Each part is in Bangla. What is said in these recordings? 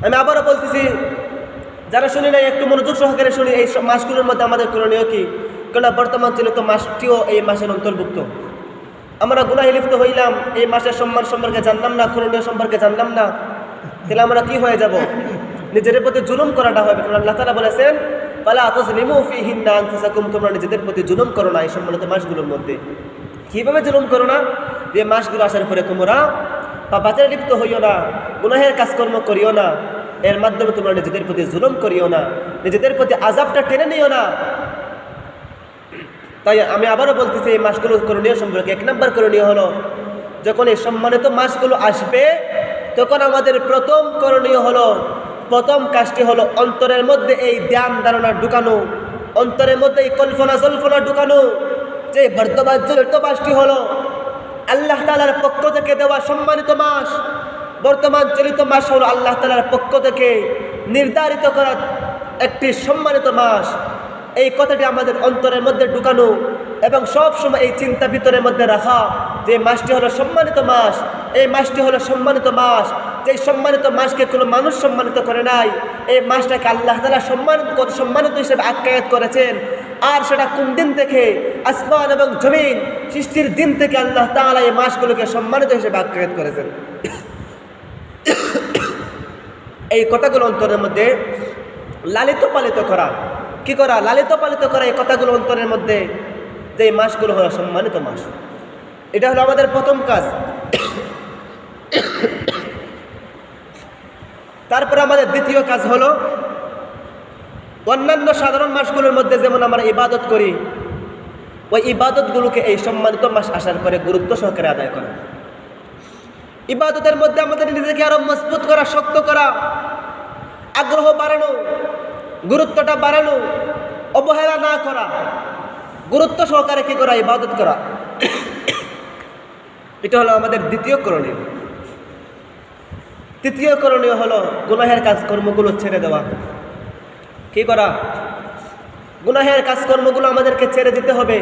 আমি আবারও বলতেছি, যারা শুনি নাই একটু মনোযোগ সহকারে শুনি। এই মাসগুলোর মধ্যে আমাদের করণীয় কি? কেননা বর্তমান চলিত মাসটিও এই মাসের অন্তর্ভুক্ত। আমরা গুনাহে লিপ্ত হইলাম, এই মাসের সম্মান সম্পর্কে জানলাম না, করণীয় সম্পর্কে জানলাম না, তাহলে আমরা কি হয়ে যাব? নিজেদের প্রতি জুলুম করাটা হবে। কারণ আল্লাহ তাআলা বলেছেন, ফালা তাজলিমু ফীহিন্না আনফুসাকুম, তোমরা নিজেদের প্রতি জুলুম করো না এই সম্মানিত মাসগুলোর মধ্যে। কীভাবে জুলুম করো না? যে মাসগুলো আসার পরে তোমরা পাপাচারে লিপ্ত হইও না, গুনাহের কাজকর্ম করিও না, এর মাধ্যমে তোমরা নিজেদের প্রতি জুলুম করিও না, নিজেদের প্রতি আযাবটা টেনে নিও না। তাই আমি আবারও বলতেছি, এই মাসগুলোর করণীয় সম্পর্কে 1 নম্বর করণীয় হলো, যখন এই সম্মানিত মাসগুলো আসবে তখন আমাদের প্রথম করণীয় হলো, প্রথম কাজটি হলো অন্তরের মধ্যে এই ধ্যান ধারণা ঢুকানো, অন্তরের মধ্যে এই কল্পনা জল্পনা ঢুকানো যে বর্তমান চলিত মাসটি হলো আল্লাহ তাআলার পক্ষ থেকে দেওয়া সম্মানিত মাস। বর্তমান চলিত মাস হলো আল্লাহ তাআলার পক্ষ থেকে নির্ধারিত করা একটি সম্মানিত মাস। এই কথাটি আমাদের অন্তরের মধ্যে ঢুকানো এবং সব সময় এই চিন্তা ভিতরের মধ্যে রাখা যে মাসটি হলো সম্মানিত মাস, এই মাসটি হলো সম্মানিত মাস। যে সম্মানিত মাসকে কোনো মানুষ সম্মানিত করে নাই, এই মাসটাকে আল্লাহ তাআলা সম্মানিত হিসেবে আখ্যায়িত করেছেন। আর সেটা কোন দিন থেকে? আসমান এবং জমিন সৃষ্টির দিন থেকে আল্লাহ তাআলা এই মাসগুলোকে সম্মানিত হিসেবে আখ্যায়িত করেছেন। এই কথাগুলো অন্তরের মধ্যে লালিত পালিত করা, কি করা? লালিত পালিত করা এই কথাগুলো অন্তরের মধ্যে, যে এই মাসগুলো হলো সম্মানিত মাস। এটা হলো আমাদের প্রথম কাজ। তারপরে আমাদের দ্বিতীয় কাজ হলো, অন্যান্য সাধারণ মাসগুলোর মধ্যে যেমন আমরা ইবাদত করি, ওই ইবাদতগুলোকে এই সম্মানিত মাস আসার পরে গুরুত্ব সহকারে আদায় করা। ইবাদতের মধ্যে আমাদের নিজেকে আরো মজবুত করা, শক্ত করা, আগ্রহ বাড়ানো, গুরুত্বটা বাড়ানো, অবহেলা না করা, গুরুত্ব সহকারে কি করা? ইবাদত করা। এটা হলো আমাদের দ্বিতীয় করণীয়। তৃতীয় করণীয় হলো গুনাহের কাজকর্মগুলো ছেড়ে দেওয়া। কি করা? গুনাহের কাজকর্মগুলো আমাদেরকে ছেড়ে দিতে হবে।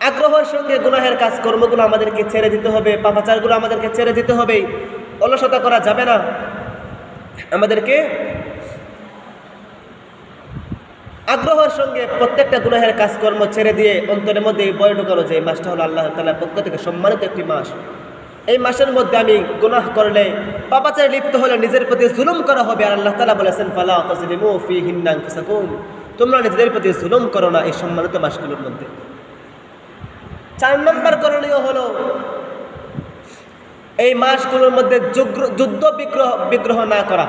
আগ্রহের সঙ্গে গুনাহের কাজকর্মগুলো আমাদেরকে ছেড়ে দিতে হবে, পাপাচারগুলো আমাদেরকে ছেড়ে দিতে হবে। অলসতা করা যাবে না। আমাদেরকে আগ্রহের সঙ্গে প্রত্যেকটা গুনাহের কাজকর্ম ছেড়ে দিয়ে অন্তরের মধ্যে ভয় ঢোকানো যে এই মাসটা হলো আল্লাহ তাআলার পক্ষ থেকে সম্মানিত একটি মাস। এই মাসের মধ্যে আমি গুনাহ করলে, পাপাচারে লিপ্ত হলে নিজের প্রতি জুলুম করা হবে। আর আল্লাহ তাআলা বলেছেন, ফালা তাজলিমু ফীহিন্না আনফুসাকুম, তোমরা নিজেদের প্রতি জুলুম করো না এই সম্মানিত মাসগুলোর মধ্যে। 4 নম্বর করণীয় হলো, এই মাসগুলোর মধ্যে যুদ্ধ বিগ্রহ না করা।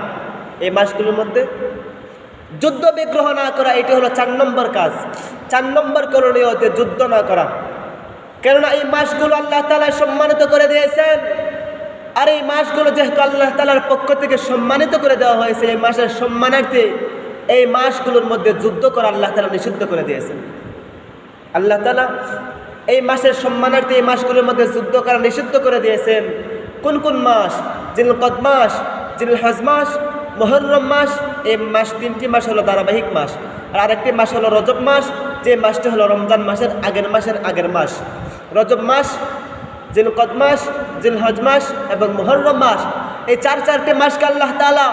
এই মাসগুলোর মধ্যে যুদ্ধ বিগ্রহ না করা, এটি হলো 4 নম্বর কাজ। 4 নম্বর করণীয় হতে যুদ্ধ না করা। কেননা এই মাসগুলো আল্লাহ তাআলা সম্মানিত করে দিয়েছেন। আর এই মাসগুলো যেহেতু আল্লাহ তাআলার পক্ষ থেকে সম্মানিত করে দেওয়া হয়েছে, এই মাসের সম্মানার্থে এই মাসগুলোর মধ্যে যুদ্ধ করা আল্লাহ তাআলা নিষিদ্ধ করে দিয়েছেন। আল্লাহ তাআলা এই মাসের সম্মানার্থে এই মাসগুলোর মধ্যে যুদ্ধ করা নিষিদ্ধ করে দিয়েছেন। কোন কোন মাস? জিলকদ মাস, জিলহজ মাস, মুহররম মাস। এই মাস 3টি মাস হলো ধারাবাহিক মাস। আর আরেকটি মাস হলো রজব মাস, যে মাসটি হলো রমজান মাসের আগের মাস। রজব মাস, জিলকদ মাস, জিলহজ মাস এবং মুহররম মাস। এই 4টি মাসকে আল্লাহ তাআলা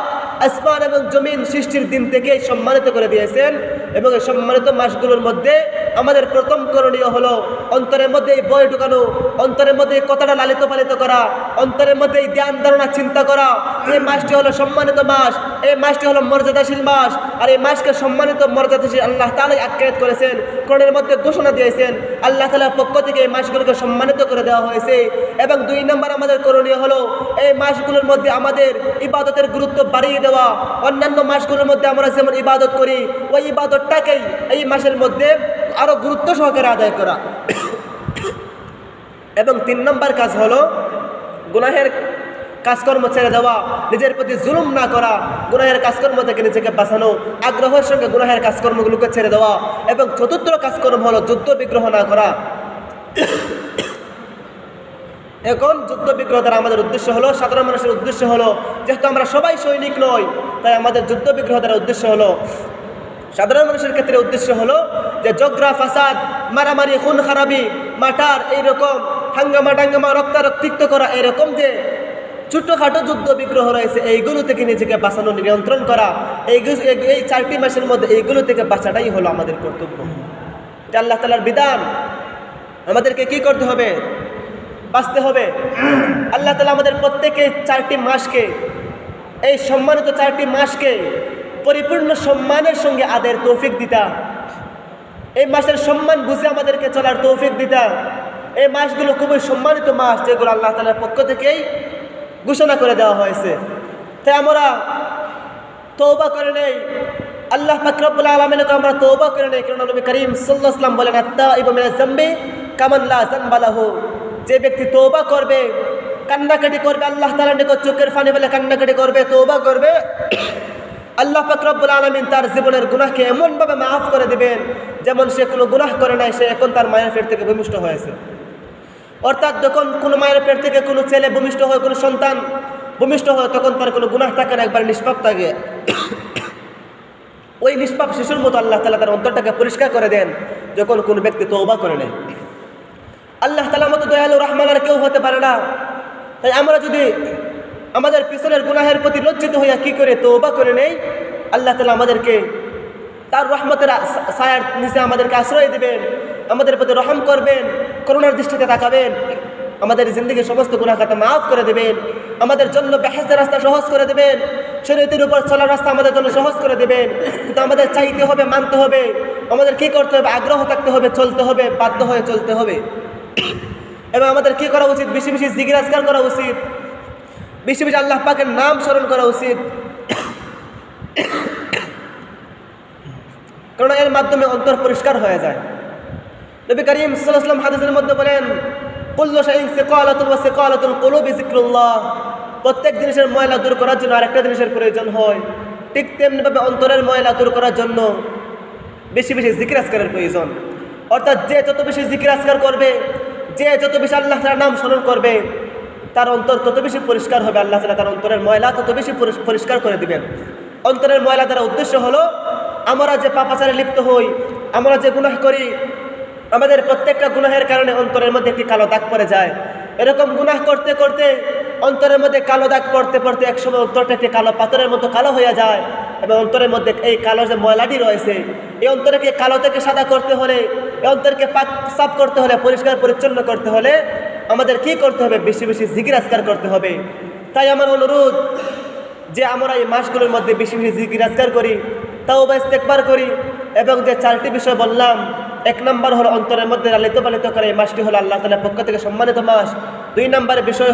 আসমান এবং জমিন সৃষ্টির দিন থেকে সম্মানিত করে দিয়েছেন। এবং এই সম্মানিত মাসগুলোর মধ্যে আমাদের প্রথম করণীয় হলো অন্তরের মধ্যে এই ভয় ঢুকানো, অন্তরের মধ্যে এই কথাটা লালিত পালিত করা, অন্তরের মধ্যে এই ধ্যান ধারণা চিন্তা করা। এই মাসটি হলো সম্মানিত মাস, এই মাসটি হলো মর্যাদাশীল মাস। আর এই মাসকে সম্মানিত মর্যাদাশীল আল্লাহ তাআলাই আখ্যায়িত করেছেন, কোরআনের মধ্যে ঘোষণা দিয়েছেন। আল্লাহ তাআলার পক্ষ থেকে এই মাসগুলোকে সম্মানিত করে দেওয়া হয়েছে। এবং 2 নম্বর আমাদের করণীয় হলো এই মাসগুলোর মধ্যে আমাদের ইবাদতের গুরুত্ব বাড়িয়ে দেওয়া। অন্যান্য মাসগুলোর মধ্যে আমরা যেমন ইবাদত করি, ওই ইবাদতটাকেই এই মাসের মধ্যে আরো গুরুত্ব সহকারে আদায় করা। এবং 3 নম্বর কাজ হলো গুনাহের কাজকর্ম ছেড়ে দেওয়া, নিজের প্রতি জুলুম না করা, গুনাহের কাজকর্ম থেকে নিজেকে বাঁচানো, আগ্রহের সঙ্গে গুনাহের কাজকর্মগুলোকে ছেড়ে দেওয়া। এবং 4র্থ কাজকর্ম হলো যুদ্ধ বিগ্রহ না করা। এখন যুদ্ধ বিগ্রহ দ্বারা আমাদের উদ্দেশ্য হলো, সাধারণ মানুষের উদ্দেশ্য হলো, যেহেতু আমরা সবাই সৈনিক নই, তাই আমাদের যুদ্ধ বিগ্রহ দ্বারা উদ্দেশ্য হলো, সাধারণ মানুষের ক্ষেত্রে উদ্দেশ্য হলো যে ঝগড়া ফাসাদ, মারামারি, খুন খারাপি, মাটার, এইরকম হাঙ্গামা টাঙ্গামা, রক্তারক্তিক্ত করা, এরকম যে ছোটোখাটো যুদ্ধ বিগ্রহ রয়েছে, এইগুলো থেকে নিজেকে বাঁচানো, নিয়ন্ত্রণ করা, এই 4টি মাসের মধ্যে এইগুলো থেকে বাঁচাটাই হলো আমাদের কর্তব্য। এটা আল্লাহ তাআলার বিধান। আমাদেরকে কি করতে হবে? বাঁচতে হবে। আল্লাহ তাআলা আমাদের প্রত্যেকে 4টি মাসকে, এই সম্মানিত 4টি মাসকে পরিপূর্ণ সম্মানের সঙ্গে আদায়ের তৌফিক দিতা, এই মাসের সম্মান বুঝে আমাদেরকে চলার তৌফিক দিতা। এই মাসগুলো খুবই সম্মানিত মাস, যেগুলো আল্লাহ তাআলার পক্ষ থেকেই ঘোষণা করে দেওয়া হয়েছে। তাই আমরা তওবা করে নেই, আল্লাহ পাক রব্বুল আলামিনকে আমরা তওবা করে নেই। কারণ নবী করিম সাল্লাল্লাহু আলাইহি ওয়াসাল্লাম বলেন, আত-তাইবু মিনাজ যামবি কামান লা যামবা লাহু। যে ব্যক্তি তওবা করবে, কান্নাকাটি করবে, আল্লাহ তাআলার নিকট চোখের পানি ফেলে কান্নাকাটি করবে, তওবা করবে, আল্লাহ পাক রব্বুল আলামিন তার জীবনের গুনাহকে এমনভাবে মাফ করে দিবেন যেমন সে কোনো গুনাহ করে নাই, সে এখন তার মায়ের পেট থেকে ভূমিষ্ঠ হয়েছে। অর্থাৎ যখন কোনো মায়ের পেট থেকে কোনো ছেলে ভূমিষ্ঠ হয়, কোনো সন্তান ভূমিষ্ঠ হয়, তখন তার কোনো গুনাহ থাকে না, একবার নিষ্পাপ থাকে। ওই নিষ্পাপ শিশুর মতো আল্লাহ তাআলা তার অন্তরটাকে পরিষ্কার করে দেন যখন কোনো ব্যক্তি তওবা করে নেয়। আল্লাহ তাআলার মতো দয়ালু রহমান আর কেউ হতে পারে না। তাই আমরা যদি আমাদের পিছনের গুনাহের প্রতি লজ্জিত হইয়া কি করে তওবা করে নেই, আল্লাহ তাআলা আমাদেরকে তার রহমতের ছায়ার নিচে আমাদেরকে আশ্রয় দিবেন, আমাদের প্রতি রহম করবেন, করুণার দৃষ্টিতে তাকাবেন, আমাদের জিন্দগির সমস্ত গুনাহ খাতা মাফ করে দেবেন, আমাদের জন্য বেহেশতের রাস্তা সহজ করে দেবেন, শরীয়তের উপর চলার রাস্তা আমাদের জন্য সহজ করে দেবেন। কিন্তু আমাদের চাইতে হবে, মানতে হবে, আমাদের কি করতে হবে? আগ্রহ থাকতে হবে, চলতে হবে, বাধ্য হয়ে চলতে হবে। এবং আমাদের কি করা উচিত? বেশি বেশি জিকির আজকার করা উচিত, বেশি বেশি আল্লাহ পাকের নাম স্মরণ করা উচিত। কারণ এর মাধ্যমে অন্তর পরিষ্কার হয়ে যায়। নবী করিম সাল্লাল্লাহু আলাইহি ওয়াসাল্লাম হাদিসের মধ্যে বলেন, কুল্লু শাইইন সিকালাতুন ওয়া সিকালাতুল কুলুবি যিকরুল্লাহ। প্রত্যেক জিনিসের ময়লা দূর করার জন্য আরেকটা জিনিসের প্রয়োজন হয়, ঠিক তেমনিভাবে অন্তরের ময়লা দূর করার জন্য বেশি বেশি জিকির আজকারের প্রয়োজন। অর্থাৎ যে যত বেশি জিকির আজকার করবে, যে যত বেশি আল্লাহ তাআলার নাম স্মরণ করবে, তার অন্তর তত বেশি পরিষ্কার হবে। আল্লাহ তাআলা তার অন্তরের ময়লা তত বেশি পরিষ্কার করে দিবেন। অন্তরের ময়লা দ্বারা উদ্দেশ্য হলো, আমরা যে পাপাচারে লিপ্ত হই, আমরা যে গুনাহ করি, আমাদের প্রত্যেকটা গুনাহের কারণে অন্তরের মধ্যে একটি কালো দাগ পড়ে যায়। এরকম গুনাহ করতে করতে অন্তরের মধ্যে কালো দাগ পড়তে পড়তে একসময় অন্তরটা একটি কালো পাথরের মতো কালো হয়ে যায়। এবং অন্তরের মধ্যে এই কালো যে ময়লাটি রয়েছে, এই অন্তরকে কালো থেকে সাদা করতে হলে, এই অন্তরকে পাক সাফ করতে হলে, পরিষ্কার পরিচ্ছন্ন করতে হলে আমাদের কি করতে হবে? বেশি বেশি জিকির আজকার করতে হবে। তাই আমার অনুরোধ যে আমরা এই মাসগুলোর মধ্যে বেশি বেশি জিকির আজকার করি, তাওবা ইস্তেগফার করি, এবং যে 4টি বিষয় বললাম, 1 নম্বর হলো অন্তরের মধ্যে লালিত পালিত করে এই মাসটি হলো আল্লাহ তাআলার পক্ষ থেকে সম্মানিত মাস। 2 নম্বরের বিষয়